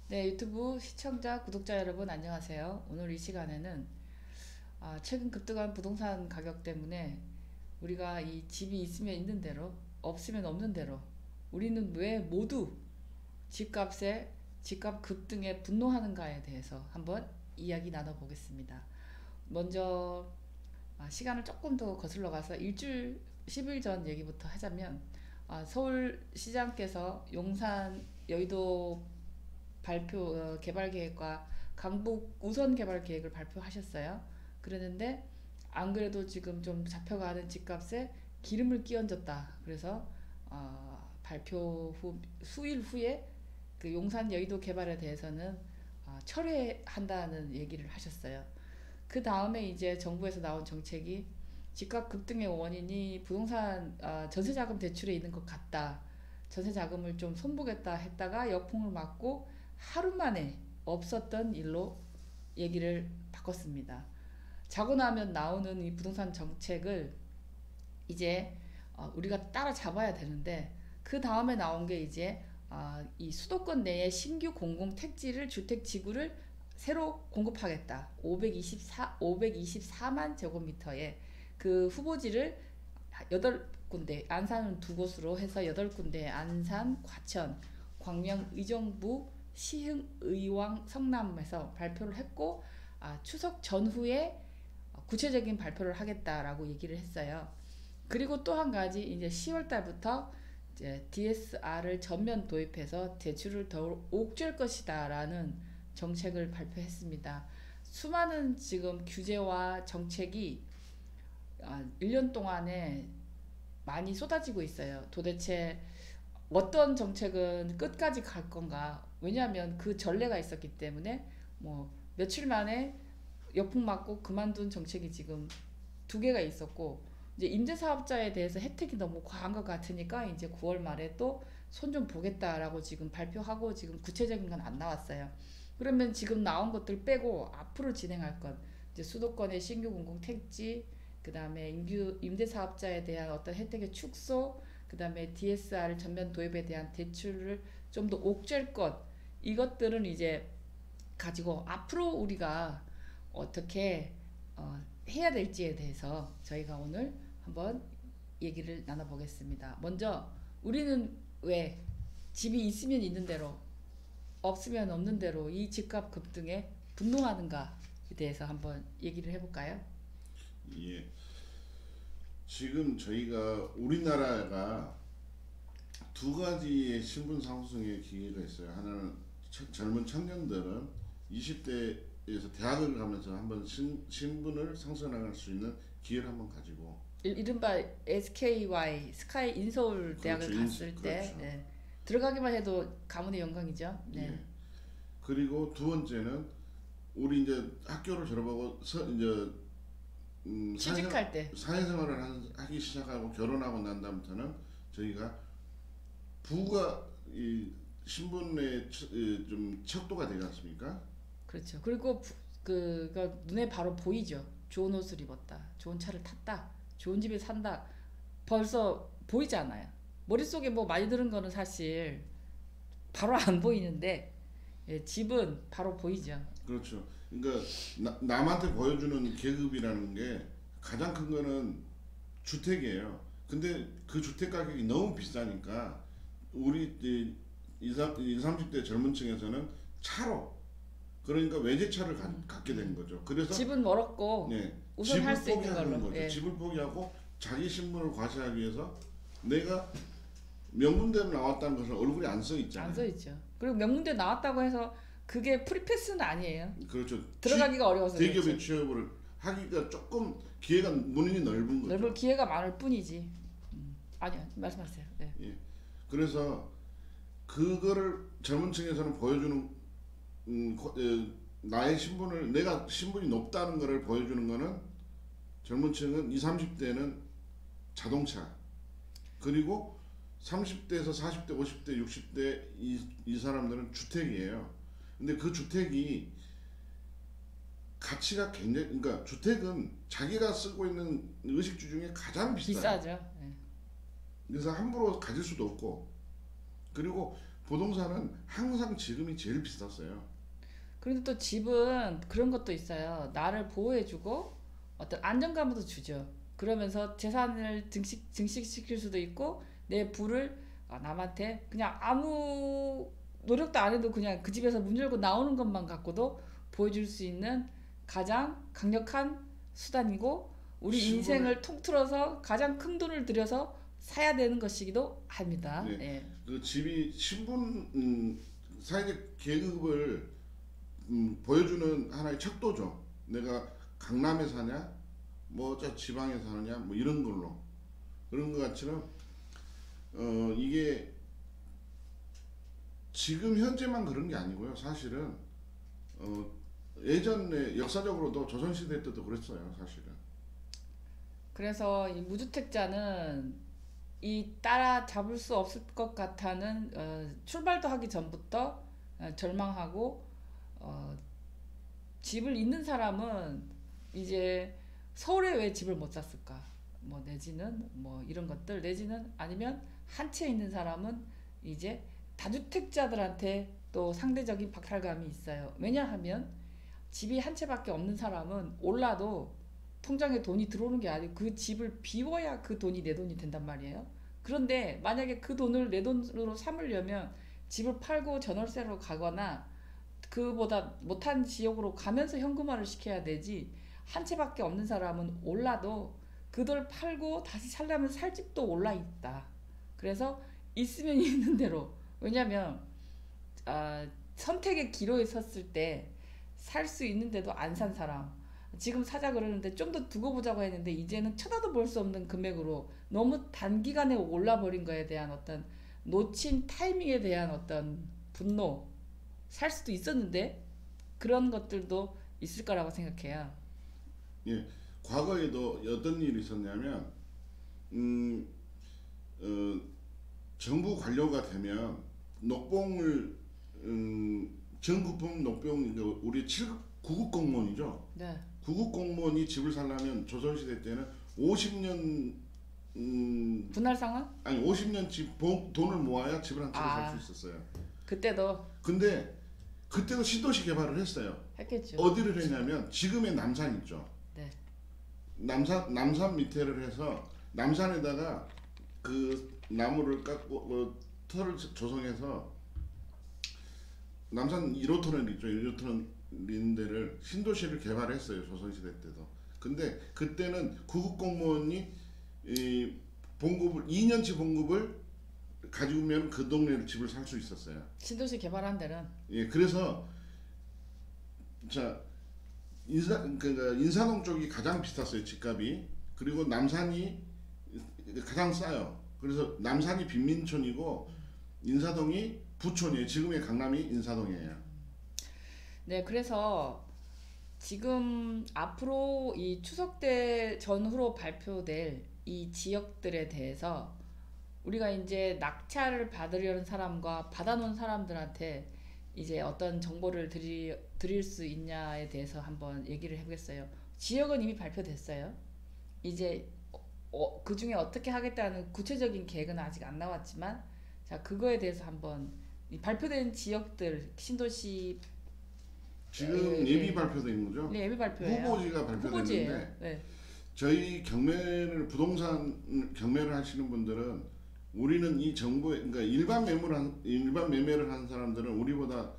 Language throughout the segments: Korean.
네, 유튜브 시청자, 구독자 여러분 안녕하세요. 오늘 이 시간에는 최근 급등한 부동산 가격 때문에 우리가 이 집이 있으면 있는 대로, 없으면 없는 대로 우리는 왜 모두 집값에, 집값 급등에 분노하는가에 대해서 한번 이야기 나눠보겠습니다. 먼저 시간을 조금 더 거슬러 가서 일주일, 10일 전 얘기부터 하자면 서울시장께서 용산, 여의도 개발 계획과 강북 우선 개발 계획을 발표하셨어요. 그랬는데 안 그래도 지금 좀 잡혀가는 집값에 기름을 끼얹었다. 그래서 발표 후 수일 후에 그 용산 여의도 개발에 대해서는 철회한다는 얘기를 하셨어요. 그 다음에 이제 정부에서 나온 정책이 집값 급등의 원인이 부동산 전세자금 대출에 있는 것 같다. 전세자금을 좀 손보겠다 했다가 역풍을 맞고 하루 만에 없었던 일로 얘기를 바꿨습니다. 자고 나면 나오는 이 부동산 정책을 이제 우리가 따라잡아야 되는데 그 다음에 나온 게 이제 이 수도권 내에 신규 공공 택지를 주택 지구를 새로 공급하겠다. 524만 제곱미터의 그 후보지를 8군데, 안산은 2곳으로 해서 8군데, 안산, 과천, 광명, 의정부, 시흥, 의왕, 성남에서 발표를 했고 추석 전후에 구체적인 발표를 하겠다라고 얘기를 했어요. 그리고 또 한 가지 이제 10월 달부터 이제 DSR을 전면 도입해서 대출을 더 옥죄할 것이다라는 정책을 발표했습니다. 수많은 지금 규제와 정책이 1년 동안에 많이 쏟아지고 있어요. 도대체 어떤 정책은 끝까지 갈 건가? 왜냐하면 그 전례가 있었기 때문에 뭐 며칠 만에 역풍 맞고 그만둔 정책이 지금 2개가 있었고 이제 임대사업자에 대해서 혜택이 너무 과한 것 같으니까 이제 9월 말에 또 손 좀 보겠다라고 지금 발표하고 지금 구체적인 건 안 나왔어요. 그러면 지금 나온 것들 빼고 앞으로 진행할 것 이제 수도권의 신규 공공 택지 그다음에 임대사업자에 대한 어떤 혜택의 축소 그다음에 DSR 전면 도입에 대한 대출을 좀 더 옥죄할 것 이것들은 이제 가지고 앞으로 우리가 어떻게 해야 될지에 대해서 저희가 오늘 한번 얘기를 나눠보겠습니다. 먼저 우리는 왜 집이 있으면 있는 대로 없으면 없는 대로 이 집값 급등에 분노하는가에 대해서 한번 얘기를 해볼까요? 예. 지금 저희가 우리나라가 두 가지의 신분 상승의 기회가 있어요. 하나는 젊은 청년들은 20대에서 대학을 가면서 한번 신분을 상승할 수 있는 기회를 한번 가지고. 이른바 SKY 스카이 인서울 그렇죠. 대학을 갔을 때 그렇죠. 네. 들어가기만 해도 가문의 영광이죠. 네. 예. 그리고 두 번째는 우리 이제 학교를 졸업하고 이제 취직할 때 사회생활을 하기 시작하고 결혼하고 난 다음부터는 저희가 부가 이 신분의 좀 척도가 되지 않습니까? 그렇죠. 그리고 그가 눈에 바로 보이죠. 좋은 옷을 입었다. 좋은 차를 탔다. 좋은 집에 산다. 벌써 보이잖아요. 머릿속에 뭐 많이 들은 거는 사실 바로 안 보이는데 집은 바로 보이죠. 그렇죠. 그러니까 남한테 보여주는 계급이라는 게 가장 큰 거는 주택이에요. 근데 그 주택 가격이 너무 비싸니까 우리 20, 30대 젊은 층에서는 차로 그러니까 외제차를 갖게 된 거죠. 그래서 집은 멀었고 네, 우선 할 집을 수 있는 포기하는 걸로. 거죠. 예. 집을 포기하고 자기 신분을 과시하기 위해서 내가 명문대로 나왔다는 것은 얼굴에 안 써 안 있잖아요. 써 있죠. 그리고 명문대 나왔다고 해서 그게 프리패스는 아니에요. 그렇죠. 들어가기가 어려워서 대기업에 그렇지. 취업을 하기가 조금 기회가 문이 넓은 넓을 거죠. 기회가 많을 뿐이지. 아니요, 말씀하세요. 네. 예. 그래서 그거를 젊은 층에서는 보여주는 나의 신분을 내가 신분이 높다는 것을 보여주는 거는 젊은 층은 20, 30대는 자동차 그리고 30대에서 40대, 50대, 60대 이 사람들은 주택이에요. 근데 그 주택이 가치가 굉장히 그러니까 주택은 자기가 쓰고 있는 의식주 중에 가장 비싸요. 비싸죠. 네. 그래서 함부로 가질 수도 없고 그리고 부동산은 항상 지금이 제일 비쌌어요. 그런데 또 집은 그런 것도 있어요. 나를 보호해주고 어떤 안정감도 주죠. 그러면서 재산을 증식시킬 수도 있고 내 부를 남한테 그냥 아무 노력도 안 해도 그냥 그 집에서 문 열고 나오는 것만 갖고도 보여줄 수 있는 가장 강력한 수단이고 우리 신분의 인생을 통틀어서 가장 큰 돈을 들여서 사야 되는 것이기도 합니다. 네, 예. 그 집이 신분 사회적 계급을 보여주는 하나의 척도죠. 내가 강남에 사냐, 뭐 저 지방에 사느냐, 뭐 이런 걸로 그런 것 같지만 이게 지금 현재만 그런 게 아니고요. 사실은 어, 예전에 역사적으로도 조선시대 때도 그랬어요. 사실은. 그래서 이 무주택자는 이 따라잡을 수 없을 것 같다는 출발도 하기 전부터 절망하고 집을 있는 사람은 이제 서울에 왜 집을 못 샀을까? 뭐 내지는 뭐 이런 것들 내지는 아니면 한 채 있는 사람은 이제 다주택자들한테 또 상대적인 박탈감이 있어요. 왜냐하면 집이 한 채밖에 없는 사람은 올라도 통장에 돈이 들어오는 게 아니고 그 집을 비워야 그 돈이 내 돈이 된단 말이에요. 그런데 만약에 그 돈을 내 돈으로 삼으려면 집을 팔고 전월세로 가거나 그보다 못한 지역으로 가면서 현금화를 시켜야 되지 한 채밖에 없는 사람은 올라도 그 돈 팔고 다시 살려면 살 집도 올라 있다. 그래서 있으면 있는 대로 왜냐면 선택의 기로에 섰을 때 살 수 있는데도 안 산 사람 지금 사자 그러는데 좀 더 두고 보자고 했는데 이제는 쳐다도 볼 수 없는 금액으로 너무 단기간에 올라버린 거에 대한 어떤 놓친 타이밍에 대한 어떤 분노 살 수도 있었는데 그런 것들도 있을 거라고 생각해요. 예, 과거에도 어떤 일이 있었냐면 정부 관료가 되면 녹봉을 전국품 녹봉 우리 7급 9급 공무원이죠. 네. 9급 공무원이 집을 살려면 조선시대 때는 50년 분할 상환? 아니 50년 돈을 모아야 집을 한 채를 살 아, 수 있었어요. 그때도 근데 그때도 신도시 개발을 했어요. 했겠죠. 어디를 했냐면 지금의 남산 있죠. 네. 남산 밑에를 해서 남산에다가 그 나무를 깎고 터를 조성해서 남산 1호터널 있죠. 1호터널 있는 데를 신도시를 개발했어요. 조선시대 때도. 근데 그때는 구급 공무원이 이 봉급을 2년치 봉급을 가지고면 그 동네를 집을 살 수 있었어요. 신도시 개발한 데는 예, 그래서 자 그러니까 인사동 쪽이 가장 비쌌어요. 집값이. 그리고 남산이 가장 싸요. 그래서 남산이 빈민촌이고 인사동이 부촌이에요. 지금의 강남이 인사동이에요. 네, 그래서 지금 앞으로 이 추석 때 전후로 발표될 이 지역들에 대해서 우리가 이제 낙찰을 받으려는 사람과 받아놓은 사람들한테 이제 어떤 정보를 드릴 수 있냐에 대해서 한번 얘기를 해보겠어요. 지역은 이미 발표됐어요. 이제 그 중에 어떻게 하겠다는 구체적인 계획은 아직 안 나왔지만 자 그거에 대해서 한번 이 발표된 지역들 신도시 지금 예비 발표된 거죠? 네, 예비 발표예요. 후보지가 발표됐는데 후보지예요. 네. 저희 부동산 경매를 하시는 분들은 우리는 이 정부에 그러니까 일반 매매를 하는 사람들은 우리보다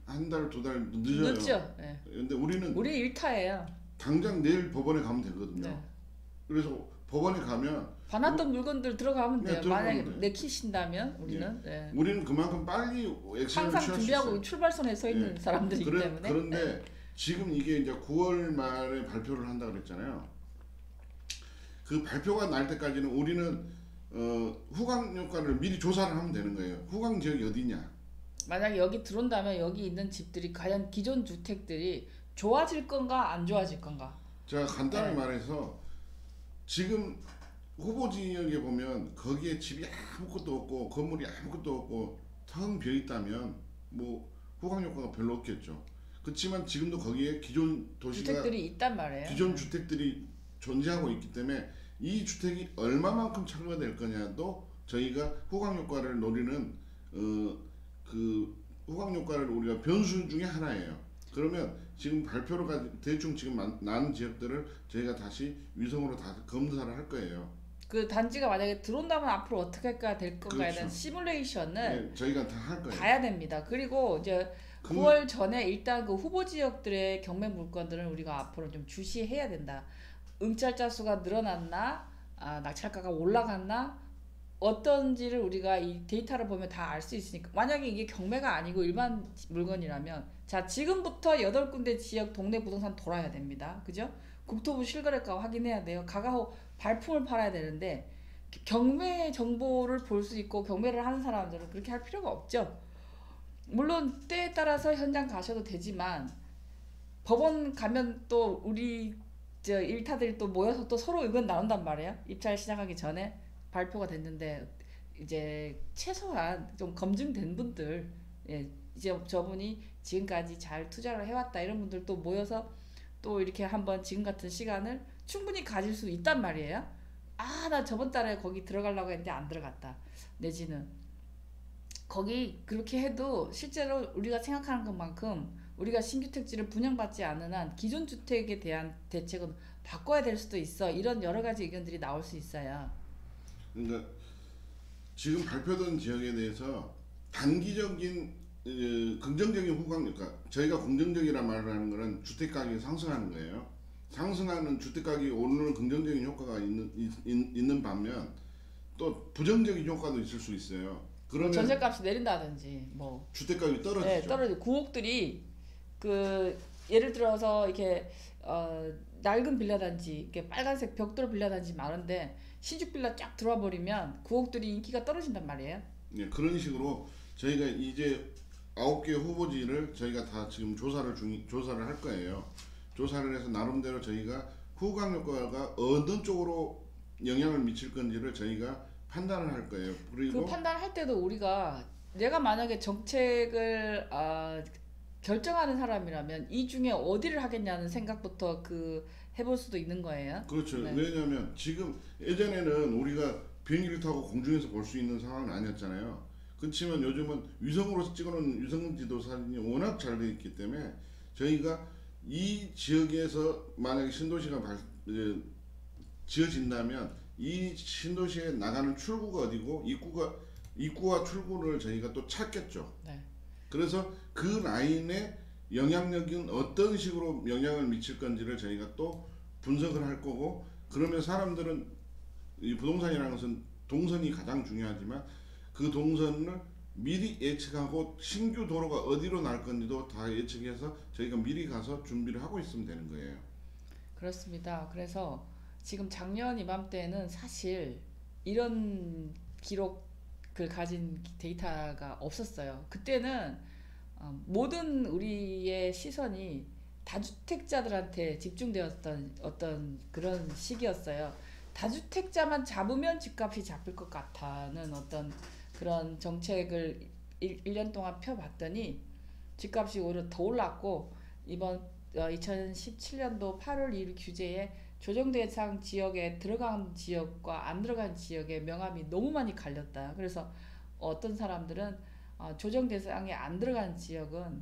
한 달 두 달 늦어요. 늦죠. 네. 근데 우리는 우리 일타예요. 당장 내일 법원에 가면 되거든요. 네. 그래서 법원에 가면 봐놨던 물건들 들어가면 네, 돼요. 들어가면 만약에 돼요. 내키신다면 우리는 네. 우리는 그만큼 빨리 액션을 항상 취할 수 준비하고 있어요. 출발선에 서 있는 예. 사람들이기 때문에 그런데 네. 지금 이게 이제 9월 말에 발표를 한다 그랬잖아요. 그 발표가 날 때까지는 우리는 후광 효과를 미리 조사를 하면 되는 거예요. 후광 지역이 어디냐. 만약에 여기 들어온다면 여기 있는 집들이 과연 기존 주택들이 좋아질 건가 안 좋아질 건가. 제가 간단히 네. 말해서 지금 후보 지역에 보면 거기에 집이 아무것도 없고 건물이 아무것도 없고 텅 비어 있다면 뭐 후광 효과가 별로 없겠죠. 그렇지만 지금도 거기에 기존 도시가 주택들이 있단 말이에요. 기존 주택들이 존재하고 있기 때문에 이 주택이 얼마만큼 철거될 거냐도 저희가 후광 효과를 노리는 호강 효과를 우리가 변수 중에 하나예요. 그러면 지금 발표로 대충 지금 나는 지역들을 저희가 다시 위성으로 다 검사를 할 거예요. 그 단지가 만약에 들어온다면 앞으로 어떻게 할까 될 건가에 대한 그렇죠. 시뮬레이션을 네, 저희가 다 할 거예요. 봐야 됩니다. 그리고 이제 그 9월 전에 일단 그 후보 지역들의 경매 물건들은 우리가 앞으로 좀 주시해야 된다. 응찰자 수가 늘어났나, 낙찰가가 올라갔나, 어떤지를 우리가 이 데이터를 보면 다 알 수 있으니까. 만약에 이게 경매가 아니고 일반 물건이라면, 자, 지금부터 8군데 지역 동네 부동산 돌아야 됩니다. 그죠? 국토부 실거래가 확인해야 돼요. 가가호 발품을 팔아야 되는데, 경매 정보를 볼 수 있고 경매를 하는 사람들은 그렇게 할 필요가 없죠. 물론 때에 따라서 현장 가셔도 되지만 법원 가면 또 우리 저 일타들이 또 모여서 또 서로 의견 나눈단 말이에요. 입찰 시작하기 전에 발표가 됐는데 이제 최소한 좀 검증된 분들, 예, 이제 저분이 지금까지 잘 투자를 해왔다 이런 분들 또 모여서 또 이렇게 한번 지금 같은 시간을 충분히 가질 수 있단 말이에요. 나 저번 달에 거기 들어가려고 했는데 안 들어갔다. 내지는 거기 그렇게 해도 실제로 우리가 생각하는 것만큼 우리가 신규 택지를 분양받지 않는 한 기존 주택에 대한 대책은 바꿔야 될 수도 있어. 이런 여러 가지 의견들이 나올 수 있어요. 그러니까 지금 발표된 지역에 대해서 단기적인 긍정적인 후광, 그러니까 저희가 긍정적이라 말을 하는 거는 주택 가격이 상승하는 거예요. 상승하는 주택 가격이 오르는 긍정적인 효과가 있는 반면 또 부정적인 효과도 있을 수 있어요. 그러면 전셋값이 내린다든지 뭐 주택 가격이 떨어지죠. 네, 떨어지 구옥들이 그 예를 들어서 이렇게 낡은 빌라단지, 이렇게 빨간색 벽돌 빌라단지 많은데 신축 빌라 쫙 들어와 버리면 구옥들이 인기가 떨어진단 말이에요. 네, 그런 식으로 저희가 이제 9개 후보지를 저희가 다 지금 조사를 할 거예요. 조사를 해서 나름대로 저희가 후광 효과가 어느 쪽으로 영향을 미칠 건지를 저희가 판단을 할 거예요. 그 그리고 판단할 때도 우리가 내가 만약에 정책을 결정하는 사람이라면 이 중에 어디를 하겠냐는 생각부터 해볼 수도 있는 거예요. 그렇죠. 네. 왜냐하면 지금 예전에는 우리가 비행기를 타고 공중에서 볼 수 있는 상황은 아니었잖아요. 그렇지만 요즘은 위성으로 찍어놓은 위성 지도 사진이 워낙 잘 되어 있기 때문에 저희가 이 지역에서 만약에 신도시가 지어진다면 이 신도시에 나가는 출구가 어디고 입구와 출구를 저희가 또 찾겠죠. 네. 그래서 그 라인에 영향력은 어떤 식으로 영향을 미칠 건지를 저희가 또 분석을 할 거고, 그러면 사람들은 이 부동산이라는 것은 동선이 가장 중요하지만 그 동선을 미리 예측하고 신규 도로가 어디로 날 건지도 다 예측해서 저희가 미리 가서 준비를 하고 있으면 되는 거예요. 그렇습니다. 그래서 지금 작년 이맘때는 사실 이런 기록을 가진 데이터가 없었어요. 그때는 모든 우리의 시선이 다주택자들한테 집중되었던 어떤 그런 시기였어요. 다주택자만 잡으면 집값이 잡힐 것 같다는 어떤 그런 정책을 1년 동안 펴봤더니 집값이 오히려 더 올랐고, 이번 2017년도 8월 1일 규제에 조정 대상 지역에 들어간 지역과 안 들어간 지역의 명암이 너무 많이 갈렸다. 그래서 어떤 사람들은 조정 대상에 안 들어간 지역은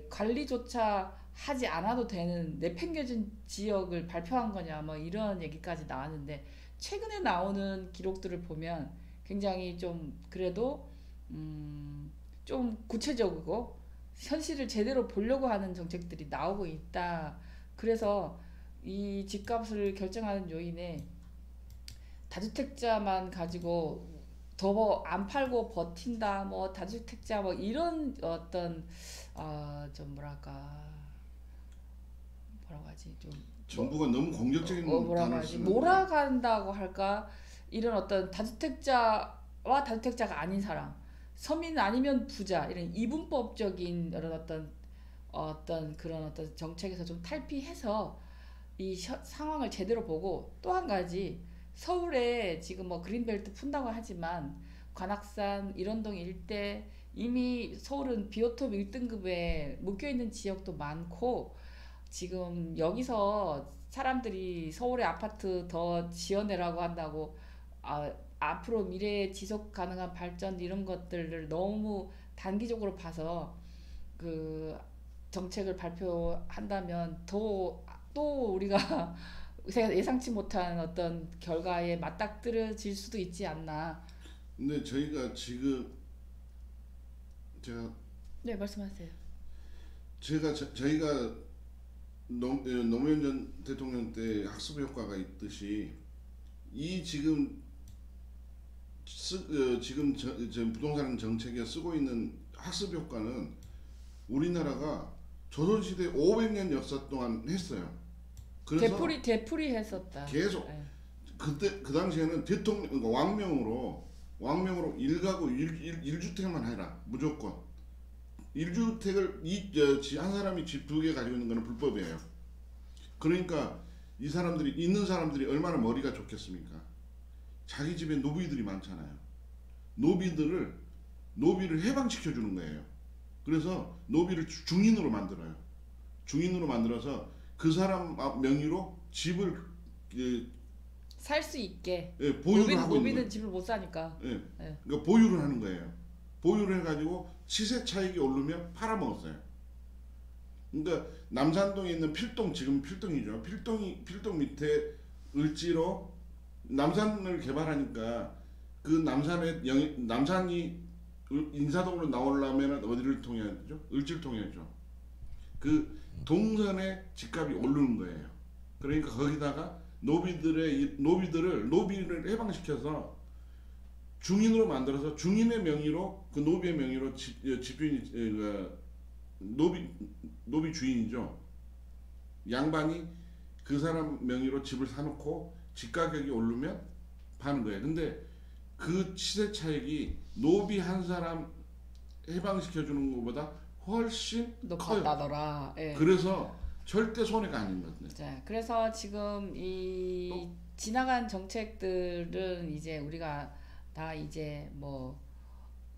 관리조차 하지 않아도 되는 내팽겨진 지역을 발표한 거냐 뭐 이런 얘기까지 나왔는데, 최근에 나오는 기록들을 보면 굉장히 좀 그래도 좀 구체적이고 현실을 제대로 보려고 하는 정책들이 나오고 있다. 그래서 이 집값을 결정하는 요인에 다주택자만 가지고 더 안 팔고 버틴다, 뭐 다주택자 뭐 이런 어떤 좀 뭐라고 하지, 좀 정부가 너무 공격적인 뭐라고 단어를 하지, 쓰는 몰아간다고 할까, 이런 어떤 다주택자와 다주택자가 아닌 사람, 서민 아니면 부자, 이런 이분법적인 이런 어떤 그런 어떤 정책에서 좀 탈피해서 이 상황을 제대로 보고, 또 한 가지 서울에 지금 뭐 그린벨트 푼다고 하지만 관악산 일원동 일대 이미 서울은 비오톱 1등급에 묶여있는 지역도 많고, 지금 여기서 사람들이 서울에 아파트 더 지어내라고 한다고 앞으로 미래의 지속 가능한 발전 이런 것들을 너무 단기적으로 봐서 그 정책을 발표한다면 또 우리가 예상치 못한 어떤 결과에 맞닥뜨려질 수도 있지 않나. 근데 저희가 지금 제가 네, 말씀하세요. 저희가 노무현 전 대통령 때 학습 효과가 있듯이 이 지금 부동산 정책에 쓰고 있는 학습 효과는 우리나라가 조선시대 500년 역사 동안 했어요. 그래서 되풀이 했었다. 계속 네. 그때 그 당시에는 대통령 그러니까 왕명으로 일가구 1주택만 해라 무조건 1주택을 한 사람이 집 2개 가지고 있는 거는 불법이에요. 그러니까 있는 사람들이 얼마나 머리가 좋겠습니까? 자기 집에 노비들이 많잖아요. 노비를 해방시켜 주는 거예요. 그래서 노비를 중인으로 만들어요. 중인으로 만들어서 그 사람 명의로 집을 살 수 있게. 보유를 하고 있는 노비는 거예요. 집을 못 사니까. 예. 네. 그러니까 보유를 하는 거예요. 보유를 해가지고 시세 차익이 오르면 팔아먹었어요. 그러니까 남산동에 있는 필동 지금 필동이죠. 필동 밑에 을지로 남산을 개발하니까 그 남산이 인사동으로 나오려면 어디를 통해야 되죠? 을지를 통해야죠. 그 동선의 집값이 오르는 거예요. 그러니까 거기다가 노비를 해방시켜서 중인으로 만들어서 중인의 명의로 그 노비의 명의로 집주인이 노비 주인이죠. 양반이 그 사람 명의로 집을 사놓고 집 가격이 오르면 파는 거예요. 근데 그 시세 차익이 노비 한 사람 해방시켜 주는 것보다 훨씬 커요. 높았다더라. 예. 그래서 절대 손해가 아닌 것 같아요. 자, 그래서 지금 이 지나간 정책들은 이제 우리가 다 이제 뭐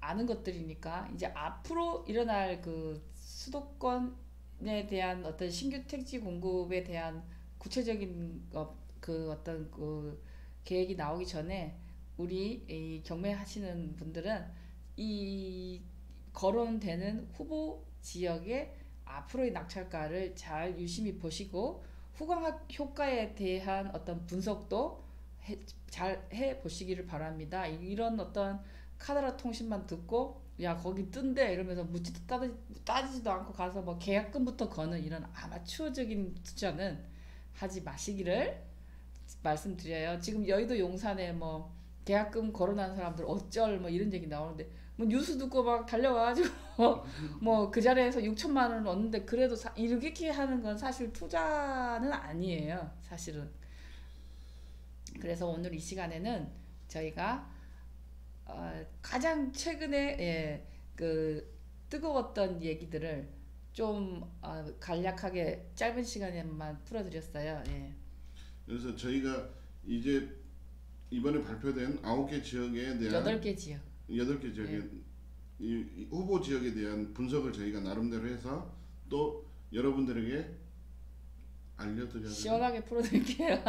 아는 것들이니까 이제 앞으로 일어날 그 수도권에 대한 어떤 신규 택지 공급에 대한 구체적인 그 어떤 그 계획이 나오기 전에 우리 이 경매하시는 분들은 이 거론되는 후보 지역의 앞으로의 낙찰가를 잘 유심히 보시고 후광 효과에 대한 어떤 분석도 잘 해보시기를 바랍니다. 이런 어떤 카더라 통신만 듣고 야 거기 뜬대 이러면서 묻지도 따지지도 않고 가서 뭐 계약금부터 거는 이런 아마추어적인 투자는 하지 마시기를 말씀드려요. 지금 여의도 용산에 뭐 계약금 거론한 사람들 어쩔 뭐 이런 얘기 나오는데 뭐 뉴스 듣고 막 달려가가지고 뭐 그 자리에서 6천만 원 얻는데 그래도 이렇게 하는 건 사실 투자는 아니에요. 사실은. 그래서 오늘 이 시간에는 저희가 가장 최근에 그 뜨거웠던 얘기들을 좀 간략하게 짧은 시간에만 풀어드렸어요. 예. 그래서 저희가 이제 이번에 발표된 9개 지역에 대한 8개 지역. 8개 지역에 예. 이 후보 지역에 대한 분석을 저희가 나름대로 해서 또 여러분들에게 시원하게 풀어드릴게요.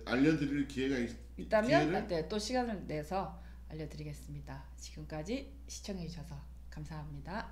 알려드릴 기회가 있다면 네, 또 시간을 내서 알려드리겠습니다. 지금까지 시청해주셔서 감사합니다.